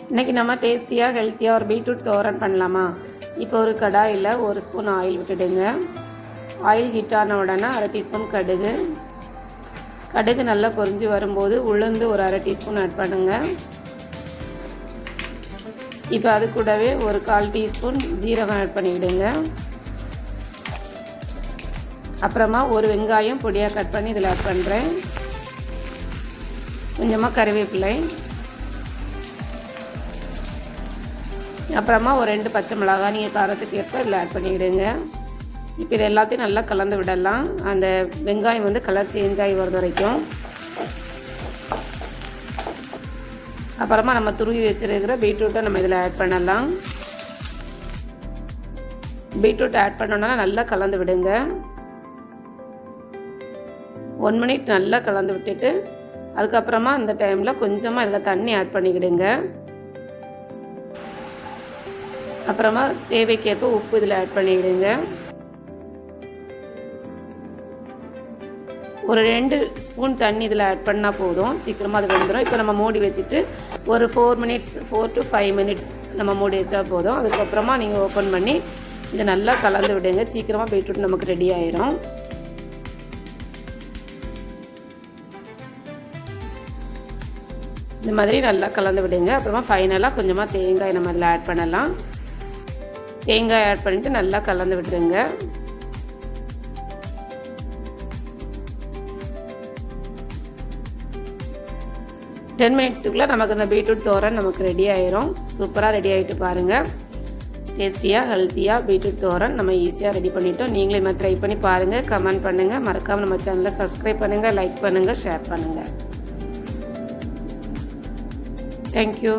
இன்றைக்கி நம்ம டேஸ்டியாக ஹெல்த்தியாக ஒரு பீட்ரூட் தோரன் பண்ணலாமா? இப்போ ஒரு கடாயில் 1 ஸ்பூன் ஆயில் விட்டுடுங்க. ஆயில் ஹீட் ஆன உடனே 1/2 டீஸ்பூன் கடுகு நல்லா பொரிஞ்சு வரும்போது உளுந்து ஒரு 1/2 டீஸ்பூன் ஆட் பண்ணுங்கள். இப்போ அது கூடவே ஒரு 1/4 டீஸ்பூன் ஜீரகம் ஆட் பண்ணிவிடுங்க. அப்புறமா ஒரு வெங்காயம் பொடியாக கட் பண்ணி இதில் ஆட் பண்ணுறேன். கொஞ்சமாக கறிவேப்பிலை, அப்புறமா ஒரு 2 பச்சை மிளகாய் நீங்கள் காரத்துக்கு ஏற்ப இதில் ஆட் பண்ணிவிடுங்க. இப்போ இது எல்லாத்தையும் நல்லா கலந்து விடலாம். அந்த வெங்காயம் வந்து கலர் சேஞ்ச் ஆகி வர்றது வரைக்கும். அப்புறமா நம்ம துருவி வச்சுருக்கிற பீட்ரூட்டை நம்ம இதில் ஆட் பண்ணலாம். பீட்ரூட் ஆட் பண்ணோன்னா நல்லா கலந்து விடுங்க. 1 மினிட் நல்லா கலந்து விட்டுட்டு அதுக்கப்புறமா அந்த டைமில் கொஞ்சமாக இதில் தண்ணி ஆட் பண்ணிக்கிடுங்க. அப்புறமா தேவைக்கேற்ப உப்பு இதில் ஆட் பண்ணிவிடுங்க. ஒரு 2 ஸ்பூன் தண்ணி இதில் ஆட் பண்ணால் போதும், சீக்கிரமாக அது வந்துடும். இப்போ நம்ம மூடி வச்சுட்டு ஒரு 4 to 5 மினிட்ஸ் நம்ம மூடி வச்சா போதும். அதுக்கப்புறமா நீங்கள் ஓப்பன் பண்ணி இதை நல்லா கலந்து விடுங்க. சீக்கிரமாக பீட்ரூட் நமக்கு ரெடி ஆயிரும். இந்த மாதிரி நல்லா கலந்து விடுங்க. அப்புறமா ஃபைனலாக கொஞ்சமாக தேங்காய் நம்ம இதில் ஆட் பண்ணலாம். தேங்காய் ஆட் பண்ணிவிட்டு நல்லா கலந்து விட்டுருங்க. டென் மினிட்ஸுக்குள்ளே நமக்கு இந்த பீட்ரூட் தோரன் நமக்கு ரெடி ஆயிரும். சூப்பராக ரெடி ஆகிட்டு பாருங்கள். டேஸ்டியாக ஹெல்த்தியாக பீட்ரூட் தோரன் நம்ம ஈஸியாக ரெடி பண்ணிட்டோம். நீங்களே மாதிரி ட்ரை பண்ணி பாருங்கள், கமெண்ட் பண்ணுங்கள். மறக்காமல் நம்ம சேனலை சப்ஸ்கிரைப் பண்ணுங்கள், லைக் பண்ணுங்கள், ஷேர் பண்ணுங்கள். தேங்க்யூ.